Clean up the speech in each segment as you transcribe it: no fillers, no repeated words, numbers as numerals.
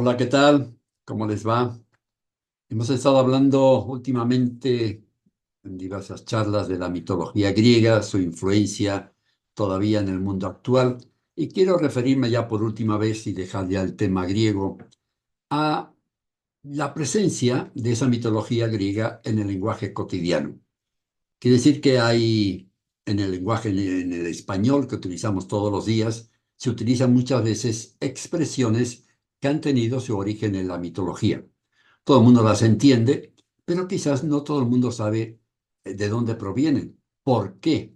Hola, ¿qué tal? ¿Cómo les va? Hemos estado hablando últimamente en diversas charlas de la mitología griega, su influencia todavía en el mundo actual, y quiero referirme ya por última vez y dejar ya el tema griego a la presencia de esa mitología griega en el lenguaje cotidiano. Quiere decir que hay en el lenguaje, en el español que utilizamos todos los días, se utilizan muchas veces expresiones que han tenido su origen en la mitología. Todo el mundo las entiende, pero quizás no todo el mundo sabe de dónde provienen, por qué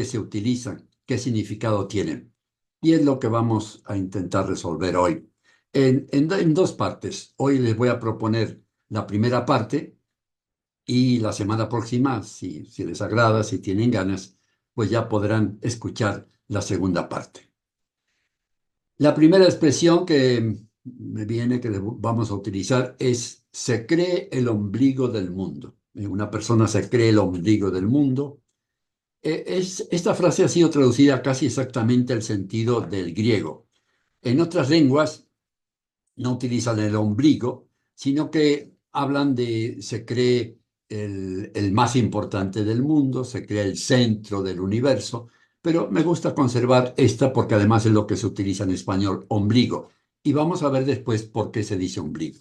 se utilizan, qué significado tienen. Y es lo que vamos a intentar resolver hoy. En dos partes. Hoy les voy a proponer la primera parte y la semana próxima, si les agrada, si tienen ganas, pues ya podrán escuchar la segunda parte. La primera expresión que me viene, que vamos a utilizar, es se cree el ombligo del mundo. Una persona se cree el ombligo del mundo. Esta frase ha sido traducida casi exactamente al sentido del griego. En otras lenguas no utilizan el ombligo, sino que hablan de se cree el más importante del mundo, se cree el centro del universo, pero me gusta conservar esta porque además es lo que se utiliza en español, ombligo. Y vamos a ver después por qué se dice ombligo.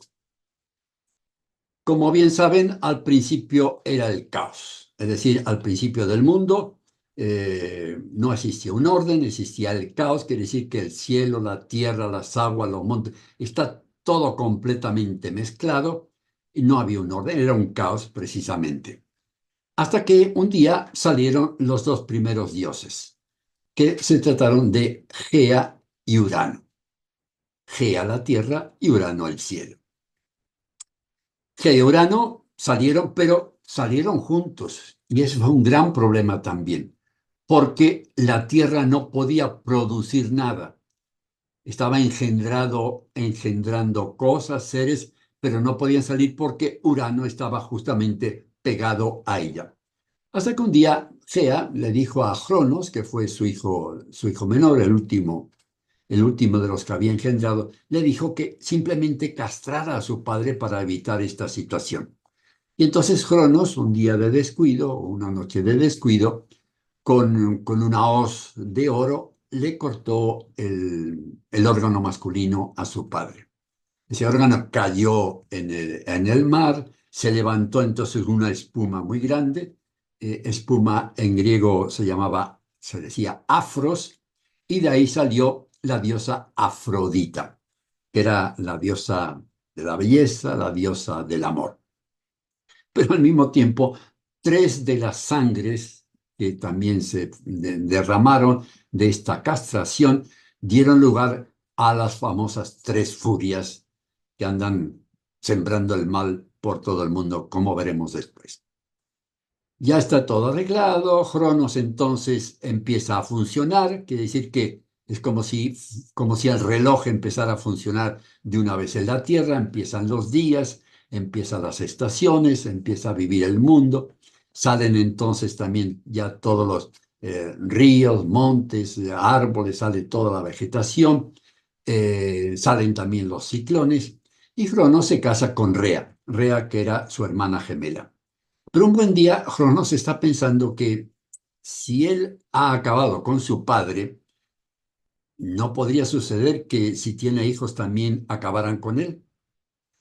Como bien saben, al principio era el caos, es decir, al principio del mundo no existía un orden, existía el caos, quiere decir que el cielo, la tierra, las aguas, los montes, está todo completamente mezclado y no había un orden, era un caos precisamente. Hasta que un día salieron los dos primeros dioses, que se trataron de Gea y Urano. Gea la tierra y Urano el cielo. Gea y Urano salieron, pero salieron juntos. Y eso fue un gran problema también, porque la Tierra no podía producir nada. Estaba engendrando cosas, seres, pero no podían salir porque Urano estaba justamente pegado a ella. Hasta que un día Gea le dijo a Cronos, que fue su hijo menor, el último de los que había engendrado, le dijo que simplemente castrara a su padre para evitar esta situación. Y entonces Cronos, un día de descuido, o una noche de descuido, con una hoz de oro, le cortó el órgano masculino a su padre. Ese órgano cayó en el mar, se levantó entonces una espuma muy grande. Espuma en griego se decía afros, y de ahí salió la diosa Afrodita, que era la diosa de la belleza, la diosa del amor. Pero al mismo tiempo, tres de las sangres que también se derramaron de esta castración dieron lugar a las famosas tres furias que andan sembrando el mal por todo el mundo, como veremos después. Ya está todo arreglado, Cronos entonces empieza a funcionar, quiere decir que es como si el reloj empezara a funcionar de una vez en la Tierra, empiezan los días, empiezan las estaciones, empieza a vivir el mundo, salen entonces también ya todos los ríos, montes, árboles, sale toda la vegetación, salen también los ciclones, y Cronos se casa con Rea que era su hermana gemela. Pero un buen día, Cronos está pensando que si él ha acabado con su padre, no podría suceder que si tiene hijos también acabaran con él.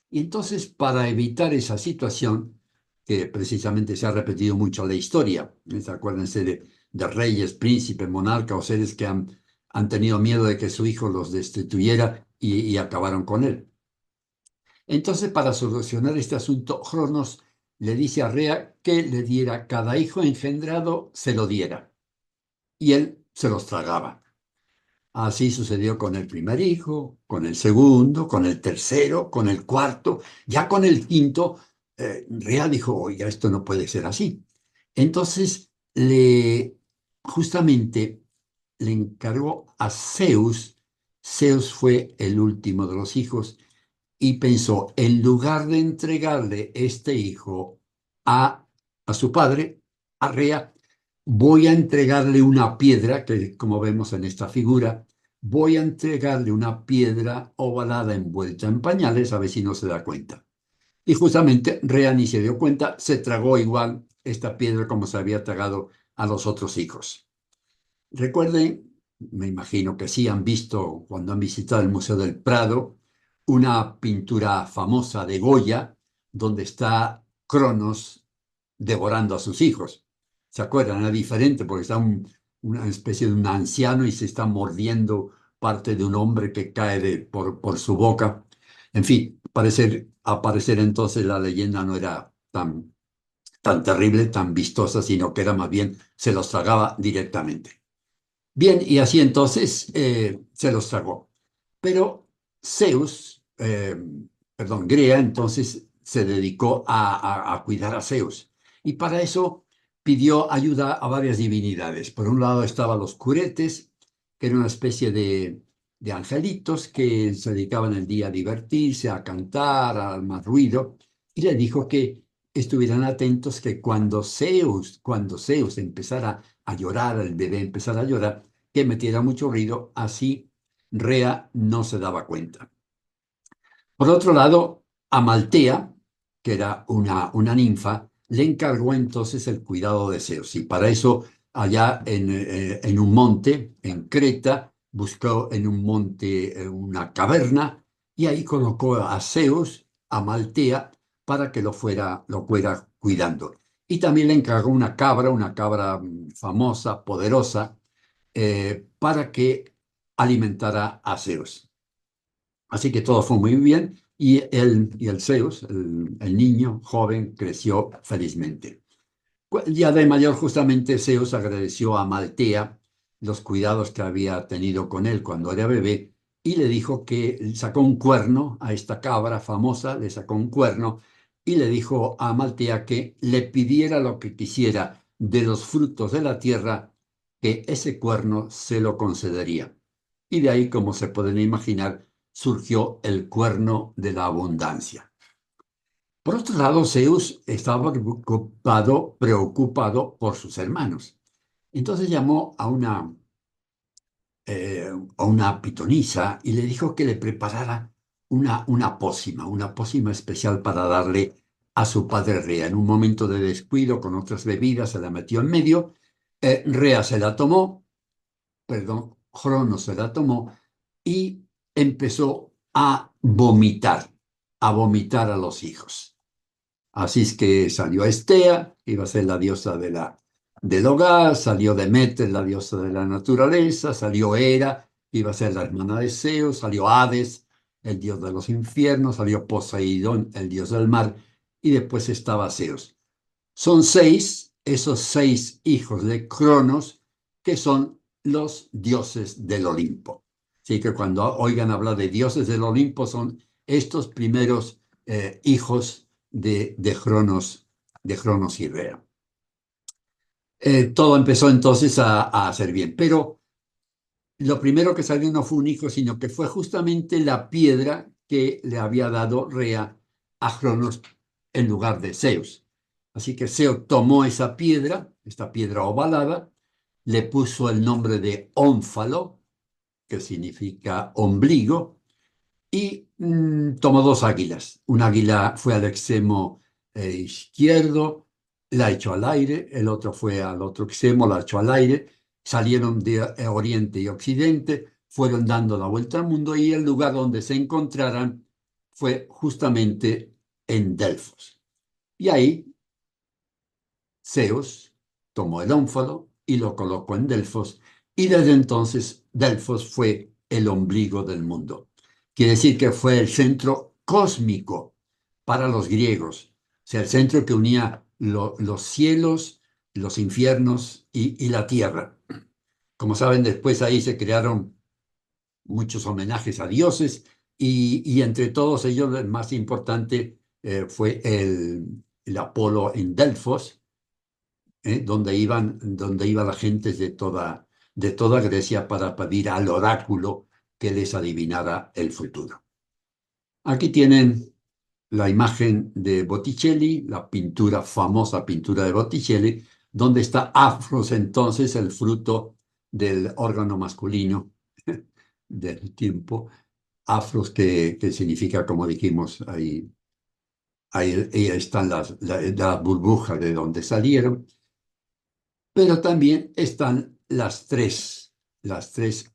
Y entonces, para evitar esa situación, que precisamente se ha repetido mucho en la historia, acuérdense de reyes, príncipes, monarcas o seres que han tenido miedo de que su hijo los destituyera y acabaron con él. Entonces, para solucionar este asunto, Cronos le dice a Rea que le diera cada hijo engendrado, se lo diera, y él se los tragaba. Así sucedió con el primer hijo, con el segundo, con el tercero, con el cuarto, ya con el quinto. Rea dijo, oiga, esto no puede ser así. Entonces, justamente le encargó a Zeus. Zeus fue el último de los hijos y pensó, en lugar de entregarle este hijo a, a su padre, a Rea, voy a entregarle una piedra, que como vemos en esta figura, voy a entregarle una piedra ovalada envuelta en pañales a ver si no se da cuenta. Y justamente Rea ni se dio cuenta, se tragó igual esta piedra como se había tragado a los otros hijos. Recuerden, me imagino que sí han visto cuando han visitado el Museo del Prado, una pintura famosa de Goya, donde está Cronos devorando a sus hijos. ¿Se acuerdan? Es diferente porque está una especie de un anciano y se está mordiendo parte de un hombre que cae por su boca. En fin, aparecer entonces la leyenda no era tan terrible, tan vistosa, sino que era más bien, se los tragaba directamente. Bien, y así entonces se los tragó. Pero Zeus, Grea, entonces se dedicó a cuidar a Zeus. Y para eso pidió ayuda a varias divinidades. Por un lado estaban los curetes, que eran una especie de angelitos que se dedicaban el día a divertirse, a cantar, al más ruido. Y le dijo que estuvieran atentos que cuando Zeus empezara a llorar, el bebé empezara a llorar, que metiera mucho ruido, así Rea no se daba cuenta. Por otro lado, Amaltea, que era una ninfa, le encargó entonces el cuidado de Zeus. Y para eso, allá en un monte, en Creta, buscó en un monte una caverna y ahí colocó a Zeus, a Amaltea, para que lo fuera cuidando. Y también le encargó una cabra famosa, poderosa, para que alimentara a Zeus. Así que todo fue muy bien y el Zeus, el niño joven, creció felizmente. Ya de mayor, justamente Zeus agradeció a Maltea los cuidados que había tenido con él cuando era bebé y le dijo que sacó un cuerno a esta cabra famosa, le sacó un cuerno y le dijo a Maltea que le pidiera lo que quisiera de los frutos de la tierra, que ese cuerno se lo concedería. Y de ahí, como se pueden imaginar, surgió el cuerno de la abundancia. Por otro lado, Zeus estaba preocupado por sus hermanos. Entonces llamó a una pitonisa y le dijo que le preparara una pócima especial para darle a su padre Rea. En un momento de descuido con otras bebidas se la metió en medio, Rea se la tomó, perdón, Cronos se la tomó y empezó a vomitar a los hijos. Así es que salió Estea, que iba a ser la diosa del hogar, salió Demeter, la diosa de la naturaleza, salió Hera, que iba a ser la hermana de Zeus, salió Hades, el dios de los infiernos, salió Poseidón, el dios del mar, y después estaba Zeus. Son esos 6 hijos de Cronos, que son los dioses del Olimpo. Así que cuando oigan hablar de dioses del Olimpo, son estos primeros hijos de Cronos y Rea. Todo empezó entonces a hacer bien, pero lo primero que salió no fue un hijo, sino que fue justamente la piedra que le había dado Rea a Cronos en lugar de Zeus. Así que Zeus tomó esta piedra ovalada, le puso el nombre de ónfalo, que significa ombligo, y tomó 2 águilas. Un águila fue al extremo izquierdo, la echó al aire, el otro fue al otro extremo, la echó al aire, salieron de oriente y occidente, fueron dando la vuelta al mundo y el lugar donde se encontraran fue justamente en Delfos. Y ahí Zeus tomó el ónfalo y lo colocó en Delfos, y desde entonces Delfos fue el ombligo del mundo. Quiere decir que fue el centro cósmico para los griegos, o sea, el centro que unía los cielos, los infiernos y la tierra. Como saben, después ahí se crearon muchos homenajes a dioses y entre todos ellos el más importante fue el Apolo en Delfos, donde iba la gente de toda Grecia para pedir al oráculo que les adivinara el futuro. Aquí tienen la imagen de Botticelli, la famosa pintura de Botticelli, donde está Afros, entonces el fruto del órgano masculino, del tiempo, afros que significa, como dijimos, ahí están las burbujas de donde salieron, pero también están las tres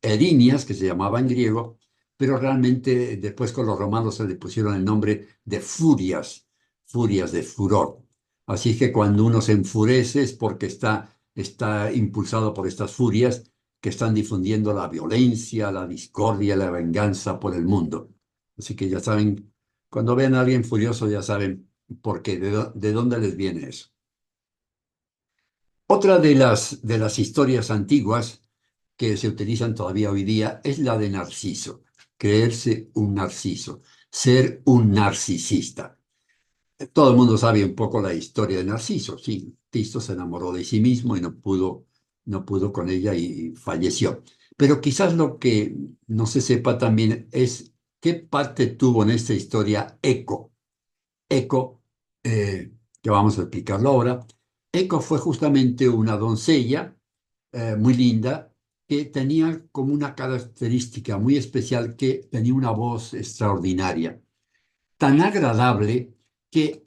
erinias, que se llamaba en griego, pero realmente después con los romanos se le pusieron el nombre de furias, furias de furor. Así que cuando uno se enfurece es porque está impulsado por estas furias que están difundiendo la violencia, la discordia, la venganza por el mundo. Así que ya saben, cuando ven a alguien furioso ya saben por qué, de dónde les viene eso. Otra de las historias antiguas que se utilizan todavía hoy día es la de Narciso, creerse un narciso, ser un narcisista. Todo el mundo sabe un poco la historia de Narciso, sí, Cristo se enamoró de sí mismo y no pudo con ella y falleció. Pero quizás lo que no se sepa también es qué parte tuvo en esta historia Eco. Eco, que vamos a explicarlo ahora. Eco fue justamente una doncella muy linda que tenía como una característica muy especial que tenía una voz extraordinaria, tan agradable que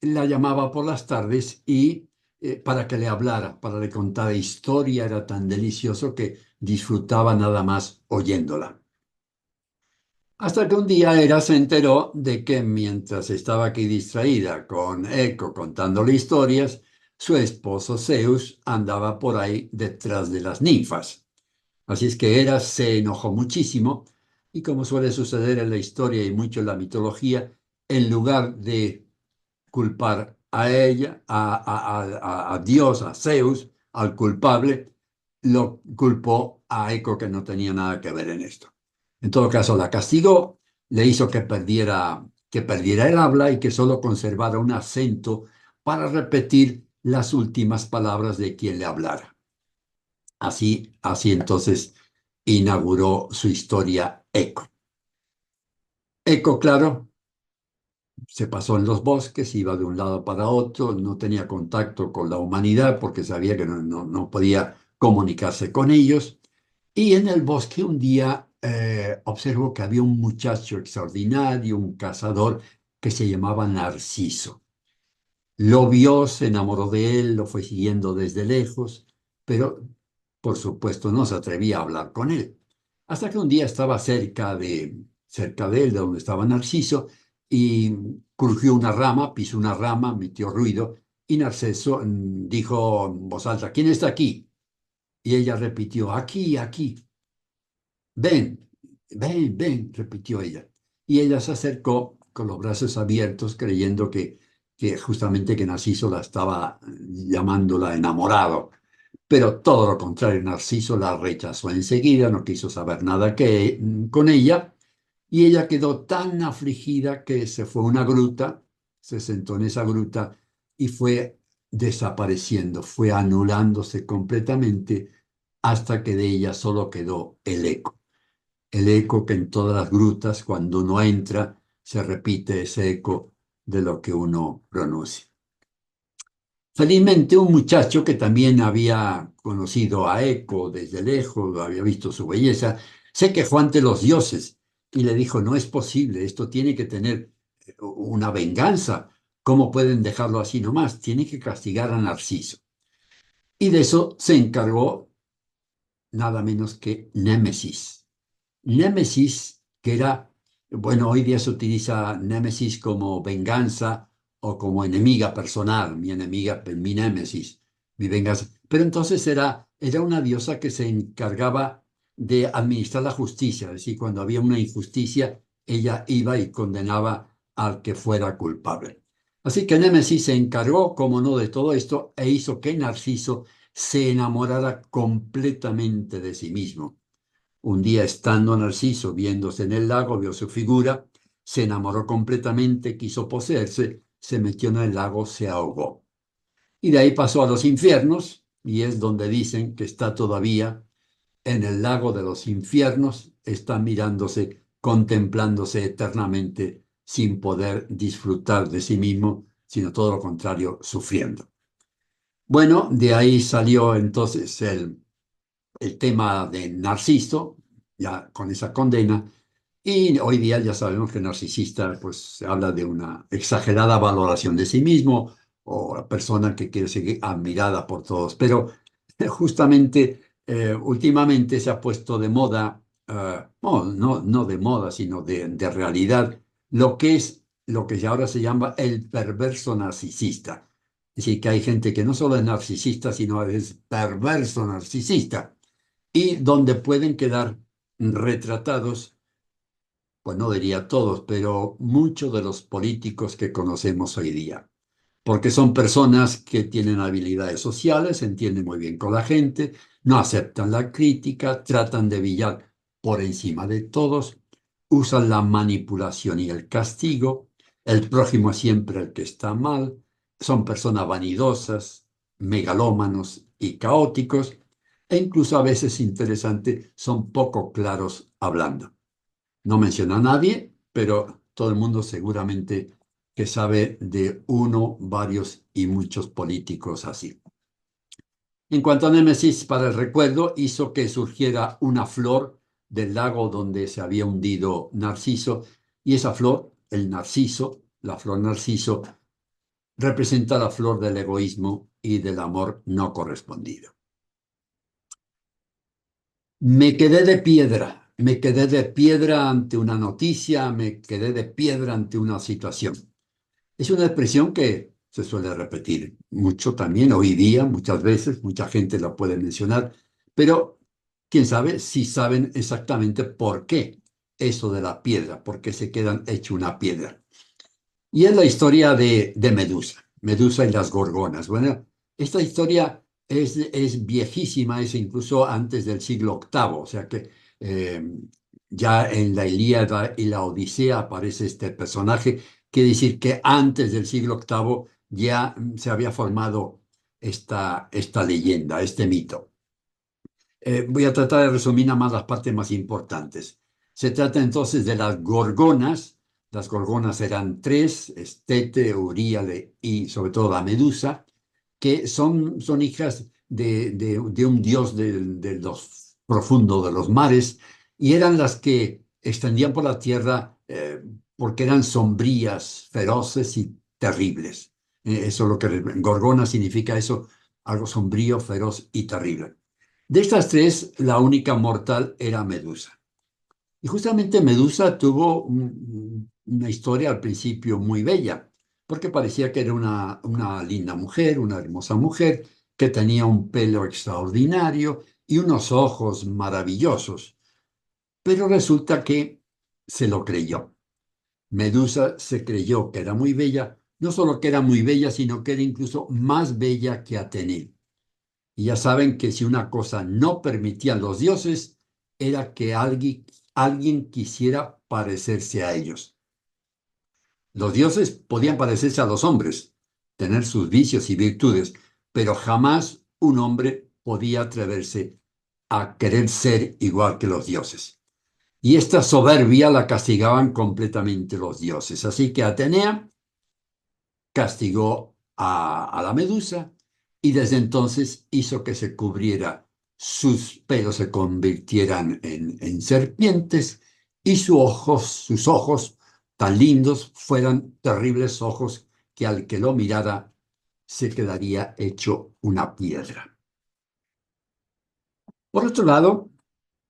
la llamaba por las tardes y para que le hablara, para le contara historia, era tan delicioso que disfrutaba nada más oyéndola. Hasta que un día Hera se enteró de que mientras estaba aquí distraída con Eco contándole historias, su esposo Zeus andaba por ahí detrás de las ninfas. Así es que Hera se enojó muchísimo y, como suele suceder en la historia y mucho en la mitología, en lugar de culpar a ella, a Dios, a Zeus, al culpable, lo culpó a Eco, que no tenía nada que ver en esto. En todo caso, la castigó, le hizo que perdiera el habla y que solo conservara un acento para repetir las últimas palabras de quien le hablara. Así entonces inauguró su historia Eco. Eco, claro, se pasó en los bosques, iba de un lado para otro, no tenía contacto con la humanidad porque sabía que no podía comunicarse con ellos. Y en el bosque un día observó que había un muchacho extraordinario, un cazador que se llamaba Narciso. Lo vio, se enamoró de él, lo fue siguiendo desde lejos, pero por supuesto no se atrevía a hablar con él. Hasta que un día estaba cerca de él, de donde estaba Narciso, y crujió una rama, pisó una rama, metió ruido, y Narciso dijo en voz alta: ¿quién está aquí? Y ella repitió: aquí, aquí. Ven, ven, ven, repitió ella. Y ella se acercó con los brazos abiertos, creyendo que justamente que Narciso la estaba llamándola enamorado. Pero todo lo contrario, Narciso la rechazó enseguida, no quiso saber nada con ella, y ella quedó tan afligida que se fue a una gruta, se sentó en esa gruta y fue desapareciendo, fue anulándose completamente hasta que de ella solo quedó el eco que en todas las grutas, cuando uno entra, se repite ese eco de lo que uno pronuncia. Felizmente, un muchacho que también había conocido a Eco desde lejos, había visto su belleza, se quejó ante los dioses y le dijo: no es posible, esto tiene que tener una venganza. ¿Cómo pueden dejarlo así nomás? Tiene que castigar a Narciso. Y de eso se encargó nada menos que Némesis. Némesis, que era, bueno, hoy día se utiliza Némesis como venganza o como enemiga personal, mi enemiga, mi némesis, mi venganza. Pero entonces era una diosa que se encargaba de administrar la justicia, es decir, cuando había una injusticia, ella iba y condenaba al que fuera culpable. Así que Némesis se encargó, como no, de todo esto e hizo que Narciso se enamorara completamente de sí mismo. Un día, estando Narciso viéndose en el lago, vio su figura, se enamoró completamente, quiso poseerse, se metió en el lago, se ahogó. Y de ahí pasó a los infiernos, y es donde dicen que está todavía en el lago de los infiernos, está mirándose, contemplándose eternamente, sin poder disfrutar de sí mismo, sino todo lo contrario, sufriendo. Bueno, de ahí salió entonces el tema de Narciso, ya con esa condena. Y hoy día ya sabemos que narcisista, pues se habla de una exagerada valoración de sí mismo o la persona que quiere seguir admirada por todos. Pero justamente últimamente se ha puesto de moda, no de moda, sino de realidad, lo que es lo que ya ahora se llama el perverso narcisista. Es decir, que hay gente que no solo es narcisista, sino es perverso narcisista, y donde pueden quedar retratados, pues no diría todos, pero muchos de los políticos que conocemos hoy día, porque son personas que tienen habilidades sociales, se entienden muy bien con la gente, no aceptan la crítica, tratan de brillar por encima de todos, usan la manipulación y el castigo, el prójimo es siempre el que está mal, son personas vanidosas, megalómanos y caóticos, e incluso a veces, interesante, son poco claros hablando. No menciona a nadie, pero todo el mundo seguramente que sabe de uno, varios y muchos políticos así. En cuanto a Némesis, para el recuerdo, hizo que surgiera una flor del lago donde se había hundido Narciso, y esa flor, el narciso, la flor narciso, representa la flor del egoísmo y del amor no correspondido. Me quedé de piedra ante una noticia, me quedé de piedra ante una situación. Es una expresión que se suele repetir mucho también hoy día, muchas veces, mucha gente la puede mencionar, pero quién sabe si saben exactamente por qué eso de la piedra, por qué se quedan hecho una piedra. Y es la historia de Medusa, Medusa y las gorgonas. Bueno, esta historia es viejísima, es incluso antes del siglo octavo, o sea que eh, ya en la Ilíada y la Odisea aparece este personaje. Quiere decir que antes del siglo octavo ya se había formado esta leyenda, este mito. Voy a tratar de resumir nada más las partes más importantes. Se trata entonces de las gorgonas. Las gorgonas eran tres: Estete, Euríale y sobre todo la Medusa, que son hijas de un dios de los profundos de los mares, y eran las que extendían por la tierra porque eran sombrías, feroces y terribles. Eso es lo que gorgona significa, eso, algo sombrío, feroz y terrible. De estas tres, la única mortal era Medusa. Y justamente Medusa tuvo una historia al principio muy bella, porque parecía que era una linda mujer, una hermosa mujer, que tenía un pelo extraordinario y unos ojos maravillosos. Pero resulta que se lo creyó. Medusa se creyó que era muy bella, no solo que era muy bella, sino que era incluso más bella que Atenea. Y ya saben que si una cosa no permitían los dioses, era que alguien quisiera parecerse a ellos. Los dioses podían parecerse a los hombres, tener sus vicios y virtudes, pero jamás un hombre podía atreverse a querer ser igual que los dioses. Y esta soberbia la castigaban completamente los dioses. Así que Atenea castigó a la Medusa, y desde entonces hizo que se cubriera, sus pelos se convirtieran en serpientes, y sus ojos tan lindos fueran terribles ojos que al que lo mirara se quedaría hecho una piedra. Por otro lado,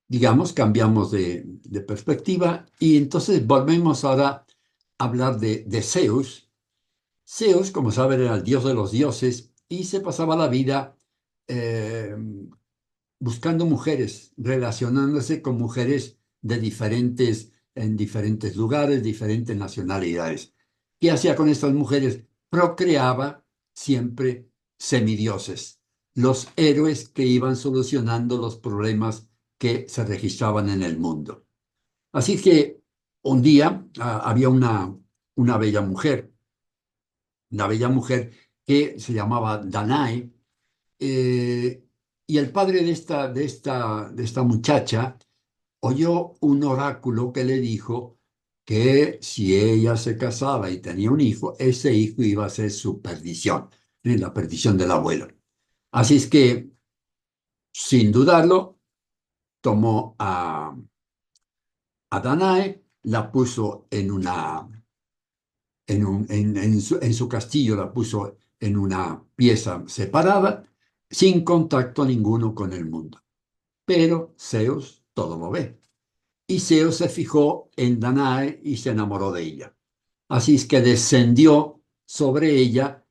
digamos, cambiamos de perspectiva y entonces volvemos ahora a hablar de Zeus. Zeus, como saben, era el dios de los dioses y se pasaba la vida eh, buscando mujeres, relacionándose con mujeres en diferentes lugares, diferentes nacionalidades. ¿Qué hacía con estas mujeres? Procreaba siempre semidioses, los héroes que iban solucionando los problemas que se registraban en el mundo. Así que un día había una bella mujer que se llamaba Danae, eh, y el padre de esta muchacha oyó un oráculo que le dijo que si ella se casaba y tenía un hijo, ese hijo iba a ser su perdición, la perdición del abuelo. Así es que, sin dudarlo, tomó a Danae, la puso en su castillo, la puso en una pieza separada, sin contacto ninguno con el mundo. Pero Zeus todo lo ve. Y Zeus se fijó en Danae y se enamoró de ella. Así es que descendió sobre ella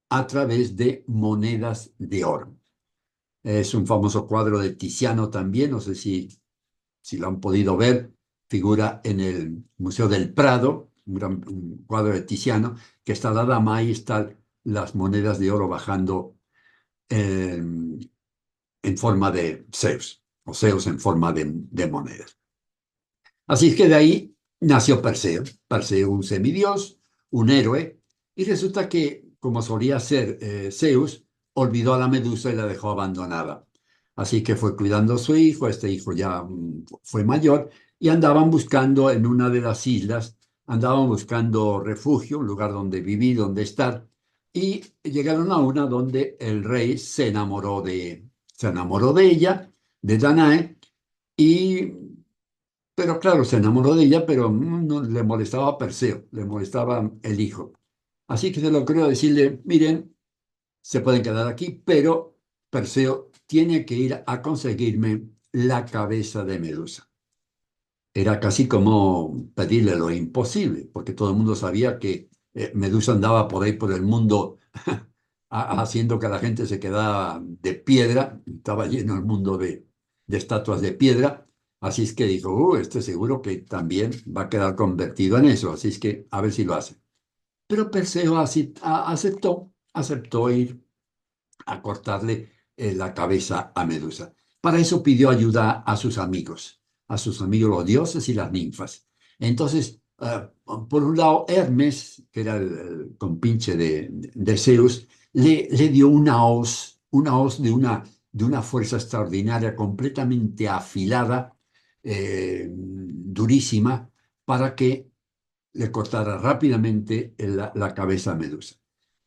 a través de monedas de oro. Es un famoso cuadro de Tiziano también, no sé si lo han podido ver, figura en el Museo del Prado, un cuadro de Tiziano, que está la dama, ahí están las monedas de oro bajando en forma de Zeus, o Zeus en forma de monedas. Así es que de ahí nació Perseo, Perseo un semidios, un héroe, y resulta que, como solía ser Zeus, olvidó a la Medusa y la dejó abandonada. Así que fue cuidando a su hijo, este hijo ya fue mayor, y andaban buscando en una de las islas, andaban buscando refugio, un lugar donde vivir, donde estar, y llegaron a una donde el rey se enamoró de ella, de Danae, y pero claro, se enamoró de ella, pero no, le molestaba a Perseo, le molestaba el hijo. Así que se lo creo decirle, miren, se pueden quedar aquí, pero Perseo tiene que ir a conseguirme la cabeza de Medusa. Era casi como pedirle lo imposible, porque todo el mundo sabía que Medusa andaba por ahí por el mundo haciendo que la gente se quedara de piedra, estaba lleno el mundo de estatuas de piedra, así es que dijo, este seguro que también va a quedar convertido en eso, así es que a ver si lo hace. Pero Perseo aceptó ir a cortarle la cabeza a Medusa. Para eso pidió ayuda a sus amigos los dioses y las ninfas. Entonces, por un lado, Hermes, que era el compinche de Zeus, le dio una hoz de una fuerza extraordinaria, completamente afilada, durísima, para que le cortara rápidamente la cabeza a Medusa.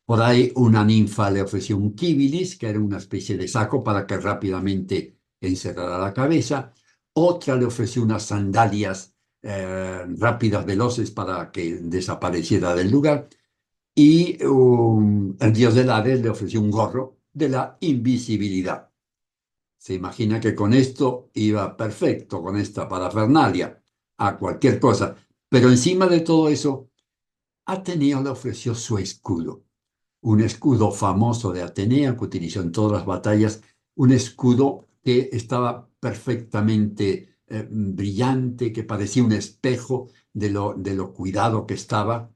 Por ahí una ninfa le ofreció un kíbilis, que era una especie de saco para que rápidamente encerrara la cabeza. Otra le ofreció unas sandalias rápidas, veloces, para que desapareciera del lugar. Y el dios del Hades le ofreció un gorro de la invisibilidad. Se imagina que con esto iba perfecto, con esta parafernalia, a cualquier cosa. Pero encima de todo eso, Ateneo le ofreció su escudo, un escudo famoso de Atenea que utilizó en todas las batallas, un escudo que estaba perfectamente brillante, que parecía un espejo de lo cuidado que estaba.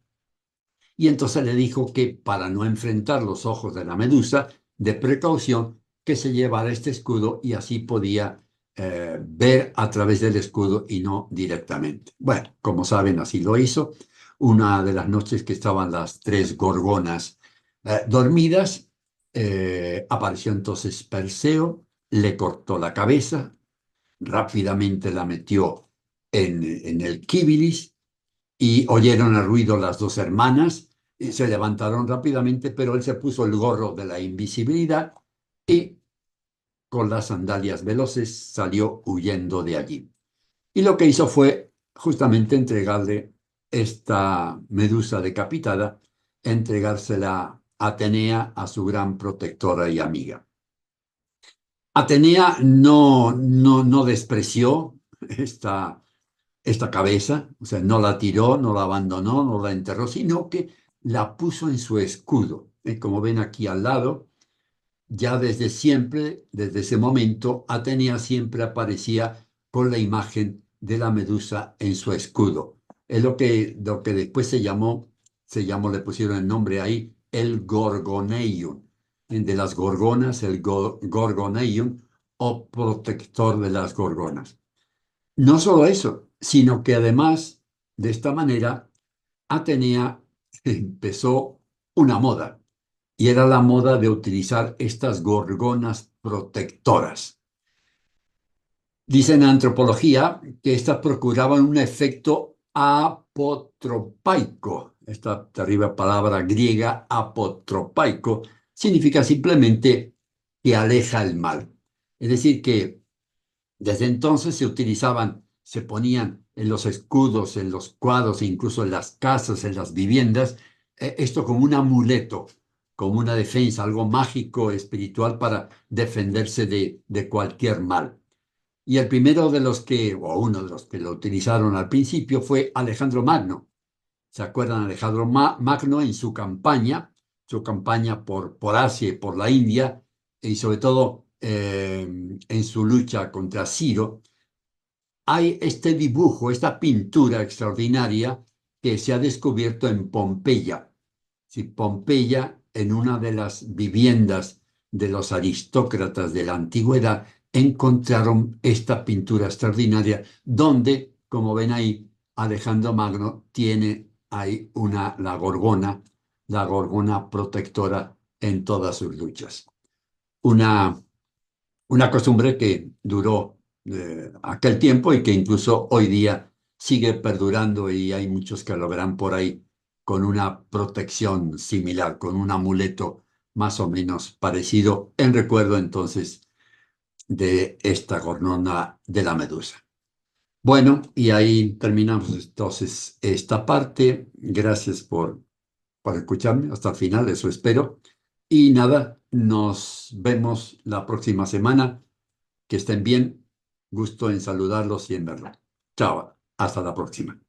Y entonces le dijo que para no enfrentar los ojos de la Medusa, de precaución, que se llevara este escudo y así podía ver a través del escudo y no directamente. Bueno, como saben, así lo hizo. Una de las noches que estaban las tres gorgonas dormidas, apareció entonces Perseo, le cortó la cabeza, rápidamente la metió en el kíbilis y oyeron el ruido las dos hermanas y se levantaron rápidamente, pero él se puso el gorro de la invisibilidad y con las sandalias veloces salió huyendo de allí. Y lo que hizo fue justamente entregarle esta medusa decapitada, entregársela a Atenea, a su gran protectora y amiga. Atenea no despreció esta cabeza, o sea, no la tiró, no la abandonó, no la enterró, sino que la puso en su escudo. Como ven aquí al lado, ya desde siempre, desde ese momento, Atenea siempre aparecía con la imagen de la medusa en su escudo. Es lo que después le pusieron el nombre ahí, el Gorgoneion. De las gorgonas, el Gorgoneion, o protector de las gorgonas. No solo eso, sino que además, de esta manera, Atenea empezó una moda, y era la moda de utilizar estas gorgonas protectoras. Dice en antropología que estas procuraban un efecto apotropaico. Esta terrible palabra griega, apotropaico, significa simplemente que aleja el mal. Es decir, que desde entonces se utilizaban se ponían en los escudos, en los cuadros, e incluso en las casas, en las viviendas, esto como un amuleto, como una defensa, algo mágico, espiritual para defenderse de cualquier mal. Y el primero de los que, o uno de los que lo utilizaron al principio fue Alejandro Magno. ¿Se acuerdan? Alejandro Magno en su campaña por Asia y por la India, y sobre todo en su lucha contra Ciro? Hay este dibujo, esta pintura extraordinaria que se ha descubierto en Pompeya. Si Pompeya, en una de las viviendas de los aristócratas de la antigüedad, encontraron esta pintura extraordinaria donde, como ven ahí, Alejandro Magno tiene ahí la gorgona protectora en todas sus luchas. Una una costumbre que duró aquel tiempo y que incluso hoy día sigue perdurando, y hay muchos que lo verán por ahí con una protección similar, con un amuleto más o menos parecido, en recuerdo entonces de esta gorgona de la Medusa. Bueno, y ahí terminamos entonces esta parte. Gracias por escucharme hasta el final, eso espero. Y nada, nos vemos la próxima semana. Que estén bien. Gusto en saludarlos y en verlos. Chao. Hasta la próxima.